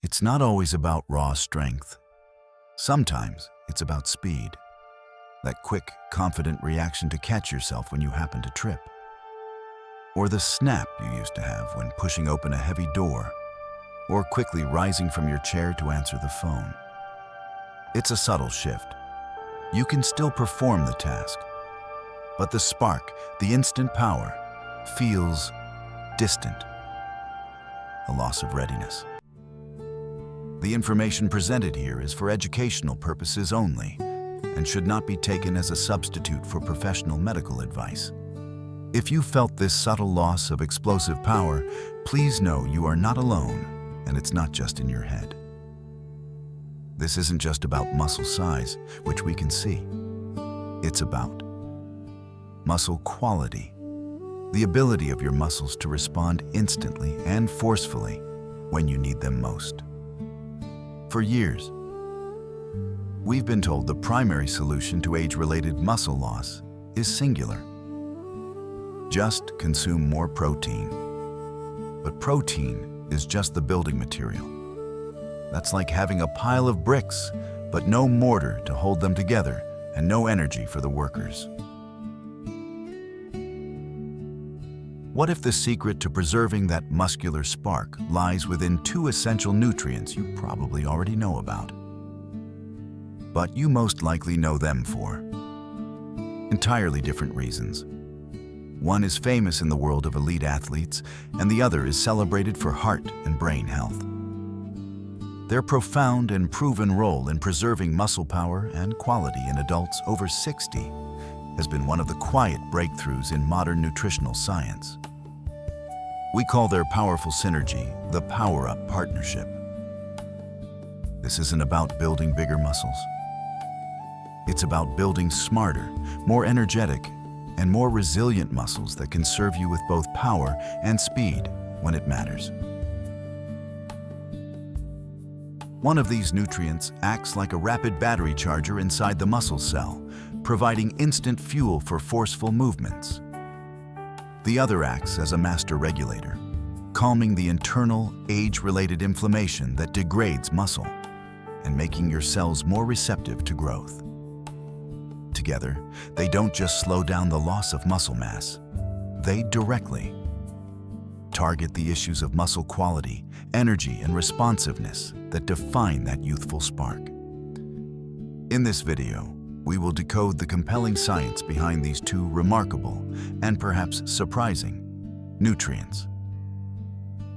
It's not always about raw strength. Sometimes it's about speed. That quick, confident reaction to catch yourself when you happen to trip. Or the snap you used to have when pushing open a heavy door, or quickly rising from your chair to answer the phone. It's a subtle shift. You can still perform the task, but the spark, the instant power, feels distant. A loss of readiness. The information presented here is for educational purposes only and should not be taken as a substitute for professional medical advice. If you felt this subtle loss of explosive power, please know you are not alone, and it's not just in your head. This isn't just about muscle size, which we can see. It's about muscle quality, the ability of your muscles to respond instantly and forcefully when you need them most. For years, we've been told the primary solution to age-related muscle loss is singular. Just consume more protein. But protein is just the building material. That's like having a pile of bricks, but no mortar to hold them together and no energy for the workers. What if the secret to preserving that muscular spark lies within two essential nutrients you probably already know about? But you most likely know them for entirely different reasons. One is famous in the world of elite athletes, and the other is celebrated for heart and brain health. Their profound and proven role in preserving muscle power and quality in adults over 60 has been one of the quiet breakthroughs in modern nutritional science. We call their powerful synergy the power-up partnership. This isn't about building bigger muscles. It's about building smarter, more energetic, and more resilient muscles that can serve you with both power and speed when it matters. One of these nutrients acts like a rapid battery charger inside the muscle cell, providing instant fuel for forceful movements. The other acts as a master regulator, calming the internal, age-related inflammation that degrades muscle and making your cells more receptive to growth. Together, they don't just slow down the loss of muscle mass, they directly target the issues of muscle quality, energy, and responsiveness that define that youthful spark. In this video, we will decode the compelling science behind these two remarkable and perhaps surprising nutrients.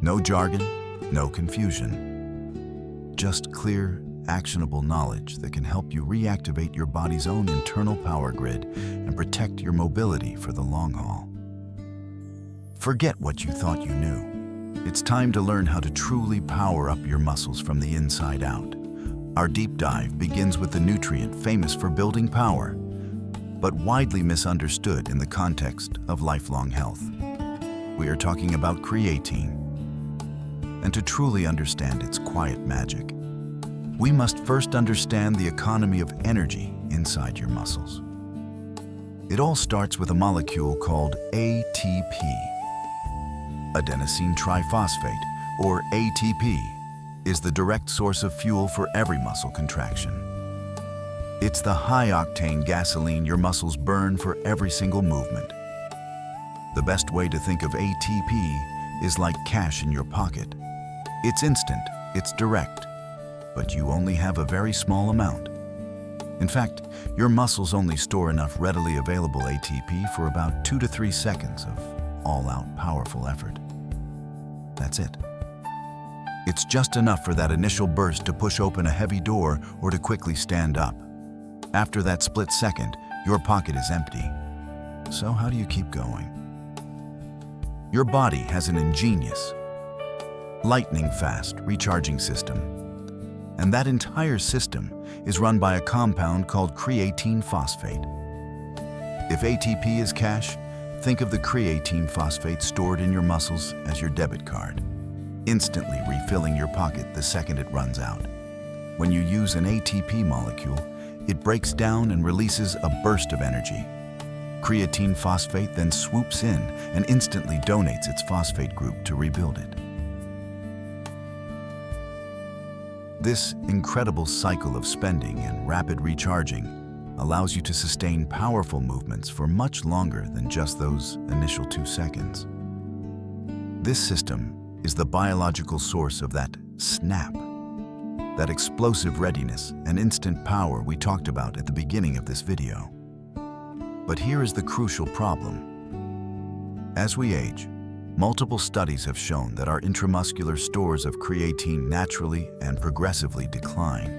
No jargon, no confusion, just clear, actionable knowledge that can help you reactivate your body's own internal power grid and protect your mobility for the long haul. Forget what you thought you knew. It's time to learn how to truly power up your muscles from the inside out. Our deep dive begins with the nutrient famous for building power, but widely misunderstood in the context of lifelong health. We are talking about creatine. And to truly understand its quiet magic, we must first understand the economy of energy inside your muscles. It all starts with a molecule called ATP. Adenosine triphosphate, or ATP, is the direct source of fuel for every muscle contraction. It's the high-octane gasoline your muscles burn for every single movement. The best way to think of ATP is like cash in your pocket. It's instant, it's direct, but you only have a very small amount. In fact, your muscles only store enough readily available ATP for about 2 to 3 seconds of all-out powerful effort. That's it. It's just enough for that initial burst to push open a heavy door or to quickly stand up. After that split second, your pocket is empty. So how do you keep going? Your body has an ingenious, lightning-fast recharging system. And that entire system is run by a compound called creatine phosphate. If ATP is cash, think of the creatine phosphate stored in your muscles as your debit card, instantly refilling your pocket the second it runs out. When you use an ATP molecule, it breaks down and releases a burst of energy. Creatine phosphate then swoops in and instantly donates its phosphate group to rebuild it. This incredible cycle of spending and rapid recharging allows you to sustain powerful movements for much longer than just those initial 2 seconds. This system is the biological source of that snap, that explosive readiness and instant power we talked about at the beginning of this video. But here is the crucial problem. As we age, multiple studies have shown that our intramuscular stores of creatine naturally and progressively decline.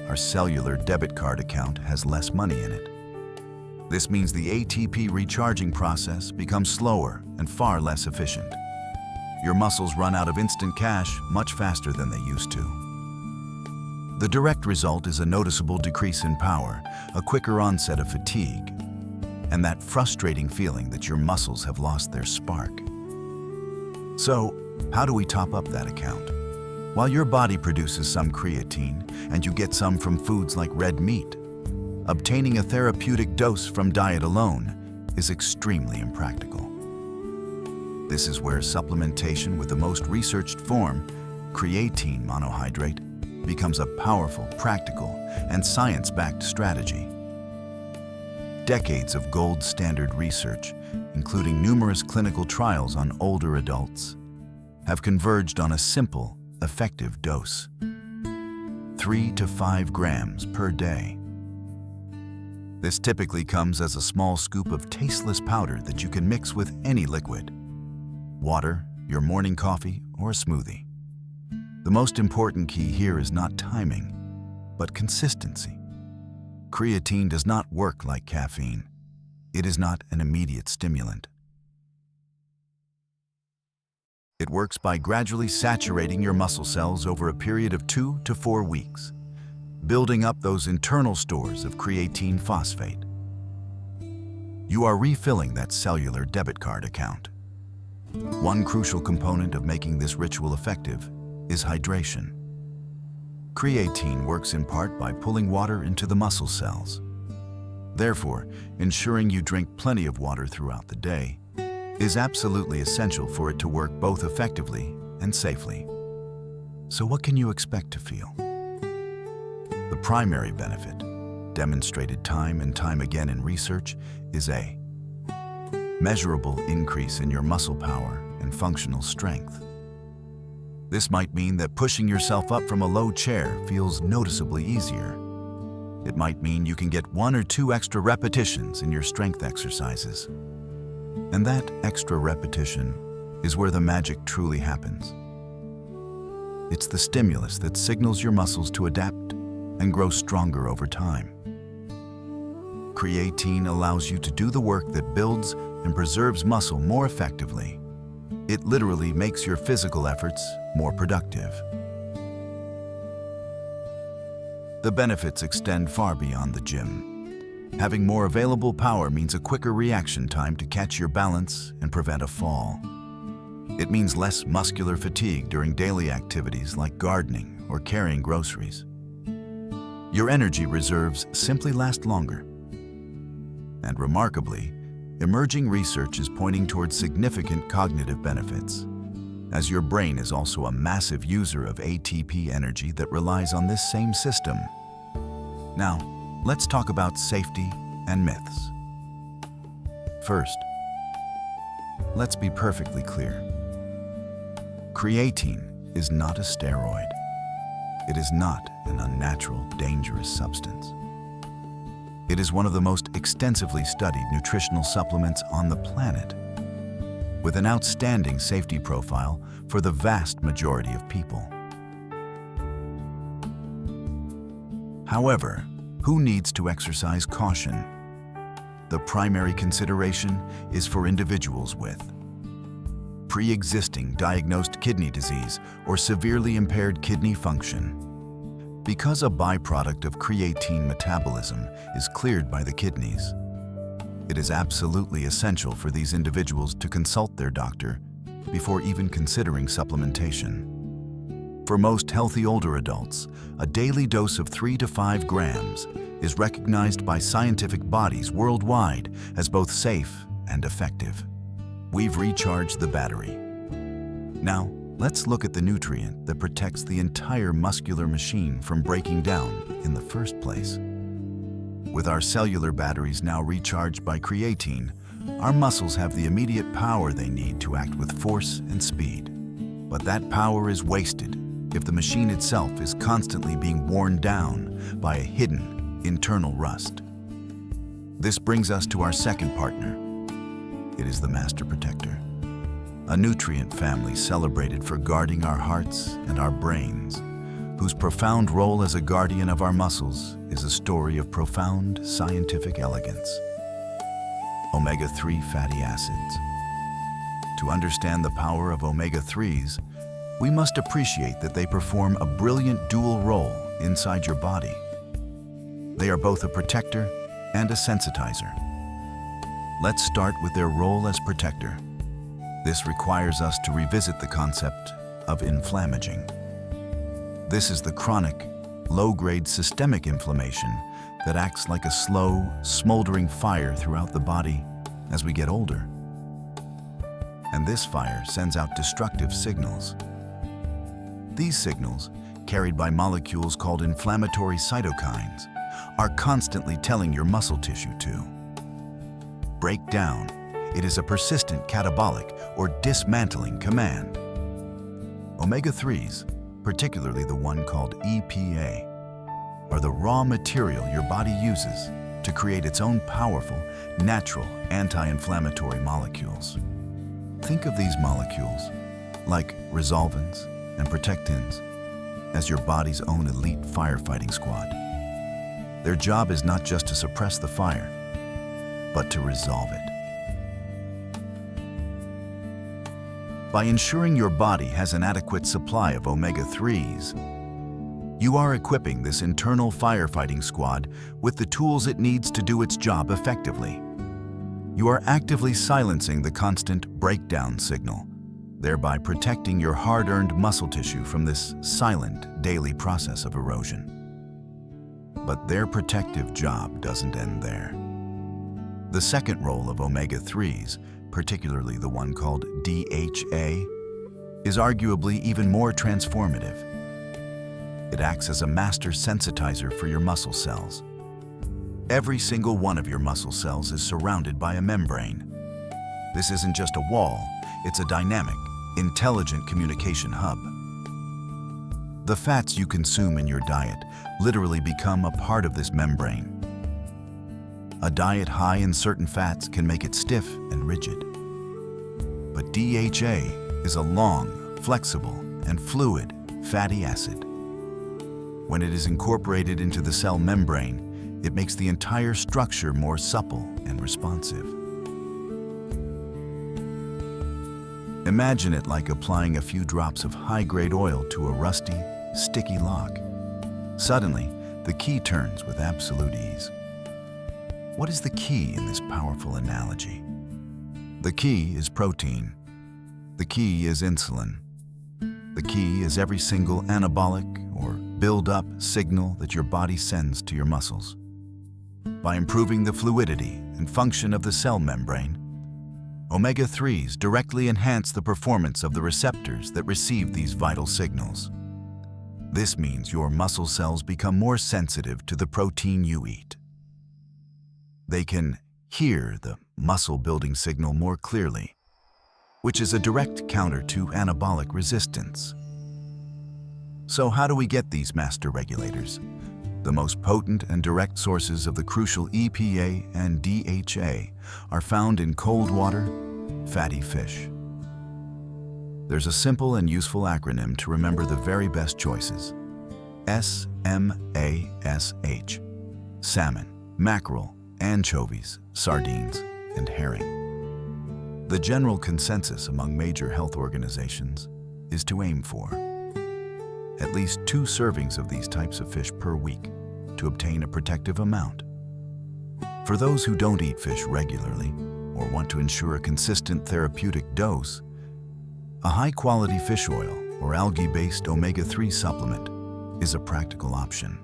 Our cellular debit card account has less money in it. This means the ATP recharging process becomes slower and far less efficient. Your muscles run out of instant cash much faster than they used to. The direct result is a noticeable decrease in power, a quicker onset of fatigue, and that frustrating feeling that your muscles have lost their spark. So, how do we top up that account? While your body produces some creatine, and you get some from foods like red meat, obtaining a therapeutic dose from diet alone is extremely impractical. This is where supplementation with the most researched form, creatine monohydrate, becomes a powerful, practical, and science-backed strategy. Decades of gold standard research, including numerous clinical trials on older adults, have converged on a simple, effective dose: 3 to 5 grams per day. This typically comes as a small scoop of tasteless powder that you can mix with any liquid: water, your morning coffee, or a smoothie. The most important key here is not timing, but consistency. Creatine does not work like caffeine. It is not an immediate stimulant. It works by gradually saturating your muscle cells over a period of 2 to 4 weeks, building up those internal stores of creatine phosphate. You are refilling that cellular debit card account. One crucial component of making this ritual effective is hydration. Creatine works in part by pulling water into the muscle cells. Therefore, ensuring you drink plenty of water throughout the day is absolutely essential for it to work both effectively and safely. So what can you expect to feel? The primary benefit, demonstrated time and time again in research, is a measurable increase in your muscle power and functional strength. This might mean that pushing yourself up from a low chair feels noticeably easier. It might mean you can get 1 or 2 extra repetitions in your strength exercises. And that extra repetition is where the magic truly happens. It's the stimulus that signals your muscles to adapt and grow stronger over time. Creatine allows you to do the work that builds and preserves muscle more effectively. It literally makes your physical efforts more productive. The benefits extend far beyond the gym. Having more available power means a quicker reaction time to catch your balance and prevent a fall. It means less muscular fatigue during daily activities like gardening or carrying groceries. Your energy reserves simply last longer. And remarkably, emerging research is pointing towards significant cognitive benefits, as your brain is also a massive user of ATP energy that relies on this same system. Now, let's talk about safety and myths. First, let's be perfectly clear. Creatine is not a steroid. It is not an unnatural, dangerous substance. It is one of the most extensively studied nutritional supplements on the planet, with an outstanding safety profile for the vast majority of people. However, who needs to exercise caution? The primary consideration is for individuals with pre-existing diagnosed kidney disease or severely impaired kidney function. Because a byproduct of creatine metabolism is cleared by the kidneys, it is absolutely essential for these individuals to consult their doctor before even considering supplementation. For most healthy older adults, a daily dose of 3 to 5 grams is recognized by scientific bodies worldwide as both safe and effective. We've recharged the battery. Now, Let's look at the nutrient that protects the entire muscular machine from breaking down in the first place. With our cellular batteries now recharged by creatine, our muscles have the immediate power they need to act with force and speed. But that power is wasted if the machine itself is constantly being worn down by a hidden internal rust. This brings us to our second partner. It is the master protector, a nutrient family celebrated for guarding our hearts and our brains, whose profound role as a guardian of our muscles is a story of profound scientific elegance. Omega-3 fatty acids. To understand the power of omega-3s, we must appreciate that they perform a brilliant dual role inside your body. They are both a protector and a sensitizer. Let's start with their role as protector. This requires us to revisit the concept of inflammaging. This is the chronic, low-grade systemic inflammation that acts like a slow, smoldering fire throughout the body as we get older. And this fire sends out destructive signals. These signals, carried by molecules called inflammatory cytokines, are constantly telling your muscle tissue to break down. It is a persistent catabolic or dismantling command. Omega-3s, particularly the one called EPA, are the raw material your body uses to create its own powerful, natural anti-inflammatory molecules. Think of these molecules, like resolvins and protectins, as your body's own elite firefighting squad. Their job is not just to suppress the fire, but to resolve it. By ensuring your body has an adequate supply of omega-3s, you are equipping this internal firefighting squad with the tools it needs to do its job effectively. You are actively silencing the constant breakdown signal, thereby protecting your hard-earned muscle tissue from this silent daily process of erosion. But their protective job doesn't end there. The second role of omega-3s, particularly the one called DHA, is arguably even more transformative. It acts as a master sensitizer for your muscle cells. Every single one of your muscle cells is surrounded by a membrane. This isn't just a wall, it's a dynamic, intelligent communication hub. The fats you consume in your diet literally become a part of this membrane. A diet high in certain fats can make it stiff and rigid. But DHA is a long, flexible, and fluid fatty acid. When it is incorporated into the cell membrane, it makes the entire structure more supple and responsive. Imagine it like applying a few drops of high-grade oil to a rusty, sticky lock. Suddenly, the key turns with absolute ease. What is the key in this powerful analogy? The key is protein. The key is insulin. The key is every single anabolic or build-up signal that your body sends to your muscles. By improving the fluidity and function of the cell membrane, omega-3s directly enhance the performance of the receptors that receive these vital signals. This means your muscle cells become more sensitive to the protein you eat. They can hear the muscle-building signal more clearly, which is a direct counter to anabolic resistance. So how do we get these master regulators? The most potent and direct sources of the crucial EPA and DHA are found in cold water, fatty fish. There's a simple and useful acronym to remember the very best choices. SMASH: salmon, mackerel, anchovies, sardines, and herring. The general consensus among major health organizations is to aim for at least 2 servings of these types of fish per week to obtain a protective amount. For those who don't eat fish regularly or want to ensure a consistent therapeutic dose, a high-quality fish oil or algae-based omega-3 supplement is a practical option.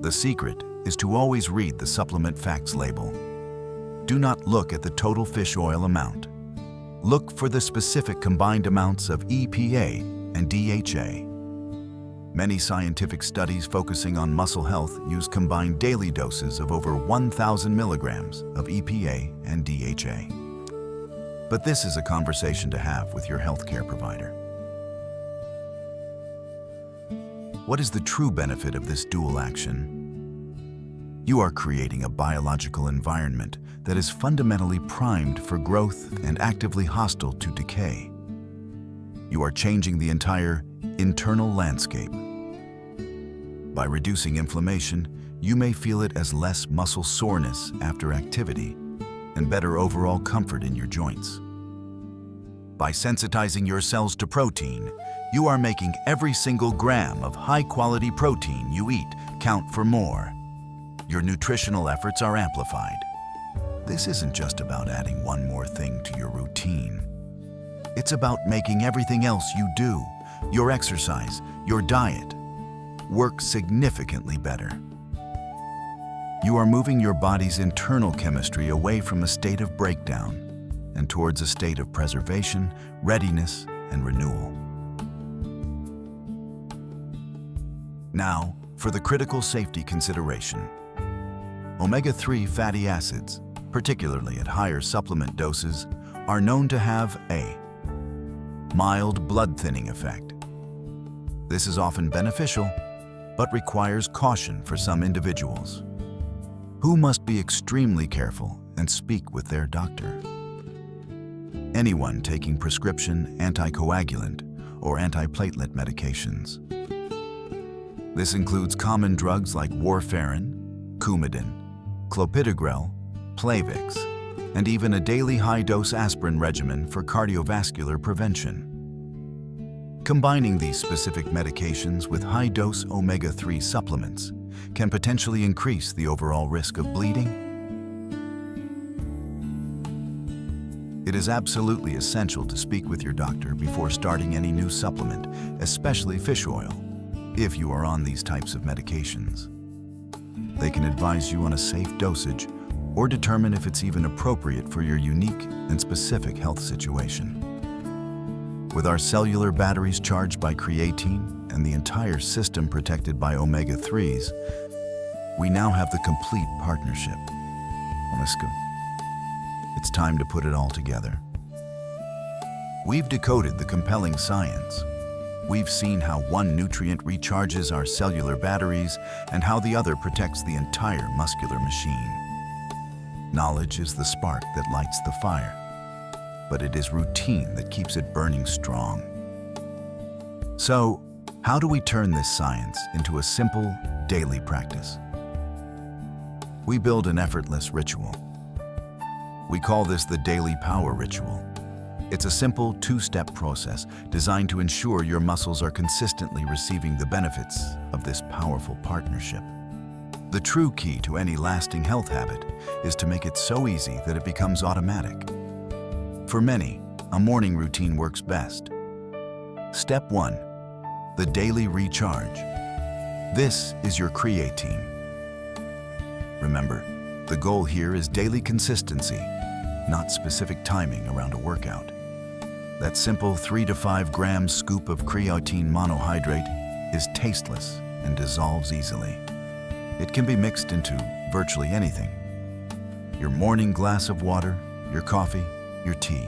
The secret is to always read the supplement facts label. Do not look at the total fish oil amount. look for the specific combined amounts of EPA and DHA. Many scientific studies focusing on muscle health use combined daily doses of over 1,000 milligrams of EPA and DHA. But this is a conversation to have with your healthcare provider. What is the true benefit of this dual action? You are creating a biological environment that is fundamentally primed for growth and actively hostile to decay. You are changing the entire internal landscape. By reducing inflammation, you may feel it as less muscle soreness after activity and better overall comfort in your joints. By sensitizing your cells to protein, you are making every single gram of high-quality protein you eat count for more. Your nutritional efforts are amplified. This isn't just about adding one more thing to your routine. It's about making everything else you do, your exercise, your diet, work significantly better. You are moving your body's internal chemistry away from a state of breakdown and towards a state of preservation, readiness, and renewal. Now, for the critical safety consideration. Omega-3 fatty acids, particularly at higher supplement doses, are known to have a mild blood-thinning effect. This is often beneficial, but requires caution for some individuals, who must be extremely careful and speak with their doctor. Anyone taking prescription anticoagulant or antiplatelet medications. This includes common drugs like warfarin, Coumadin, clopidogrel, Plavix, and even a daily high-dose aspirin regimen for cardiovascular prevention. Combining these specific medications with high-dose omega-3 supplements can potentially increase the overall risk of bleeding. It is absolutely essential to speak with your doctor before starting any new supplement, especially fish oil, if you are on these types of medications. They can advise you on a safe dosage or determine if it's even appropriate for your unique and specific health situation. With our cellular batteries charged by creatine and the entire system protected by omega-3s, we now have the complete partnership. Oniska, it's time to put it all together. We've decoded the compelling science. We've seen how one nutrient recharges our cellular batteries and how the other protects the entire muscular machine. Knowledge is the spark that lights the fire, but it is routine that keeps it burning strong. So, how do we turn this science into a simple, daily practice? We build an effortless ritual. We call this the Daily Power Ritual. It's a simple two-step process designed to ensure your muscles are consistently receiving the benefits of this powerful partnership. The true key to any lasting health habit is to make it so easy that it becomes automatic. For many, a morning routine works best. Step 1. The daily recharge. This is your creatine. Remember, the goal here is daily consistency, not specific timing around a workout. That simple 3 to 5 gram scoop of creatine monohydrate is tasteless and dissolves easily. It can be mixed into virtually anything. Your morning glass of water, your coffee, your tea.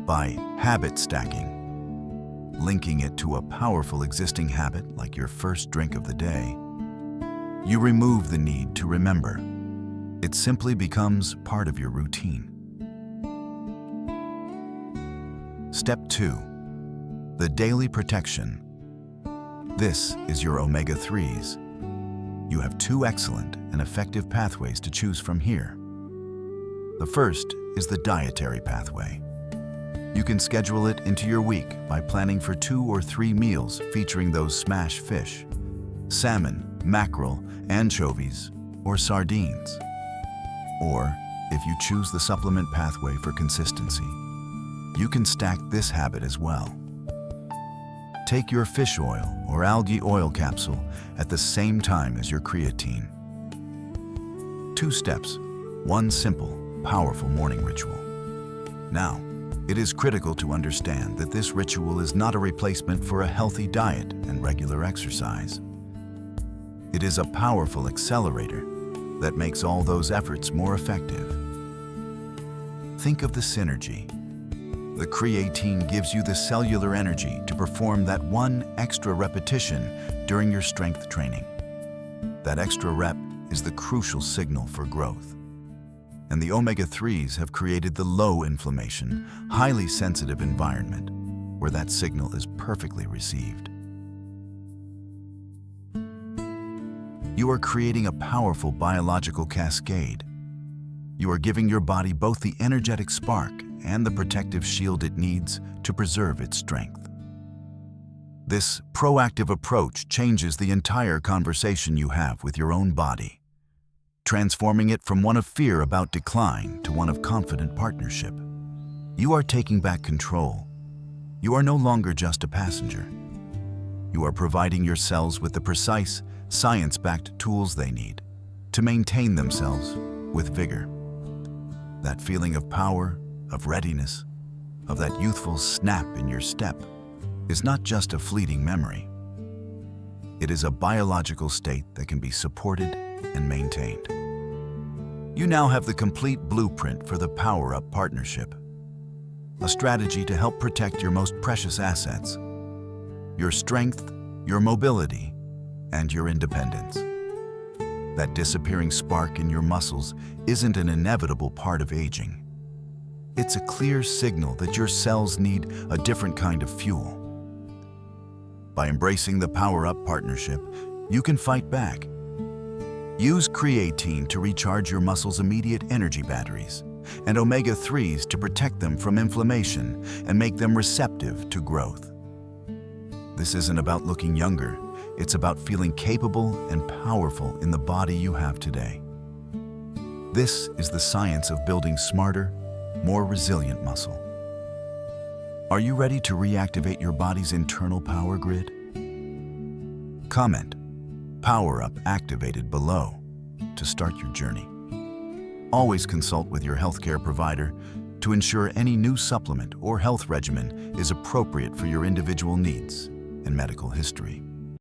By habit stacking, linking it to a powerful existing habit like your first drink of the day, you remove the need to remember. It simply becomes part of your routine. Step 2. The daily protection. This is your omega-3s. You have 2 excellent and effective pathways to choose from here. The first is the dietary pathway. You can schedule it into your week by planning for 2 or 3 meals featuring those smash fish, salmon, mackerel, anchovies, or sardines. Or, if you choose the supplement pathway for consistency, you can stack this habit as well. Take your fish oil or algae oil capsule at the same time as your creatine. 2 steps, 1 simple, powerful morning ritual. Now, It is critical to understand that this ritual is not a replacement for a healthy diet and regular exercise. It is a powerful accelerator that makes all those efforts more effective. Think of the synergy. The creatine gives you the cellular energy to perform that one extra repetition during your strength training. That extra rep is the crucial signal for growth. And the omega-3s have created the low inflammation, highly sensitive environment where that signal is perfectly received. You are creating a powerful biological cascade. You are giving your body both the energetic spark and the protective shield it needs to preserve its strength. This proactive approach changes the entire conversation you have with your own body, transforming it from one of fear about decline to one of confident partnership. You are taking back control. You are no longer just a passenger. You are providing your cells with the precise, science-backed tools they need to maintain themselves with vigor. That feeling of power, of readiness, of that youthful snap in your step is not just a fleeting memory. It is a biological state that can be supported and maintained. You now have the complete blueprint for the Power Up Partnership, a strategy to help protect your most precious assets, your strength, your mobility, and your independence. That disappearing spark in your muscles isn't an inevitable part of aging. It's a clear signal that your cells need a different kind of fuel. By embracing the Power Up Partnership, you can fight back. Use creatine to recharge your muscles' immediate energy batteries, and omega-3s to protect them from inflammation and make them receptive to growth. This isn't about looking younger. It's about feeling capable and powerful in the body you have today. This is the science of building smarter, more resilient muscle. Are you ready to reactivate your body's internal power grid? Comment "Power Up" activated below to start your journey. Always consult with your healthcare provider to ensure any new supplement or health regimen is appropriate for your individual needs and medical history.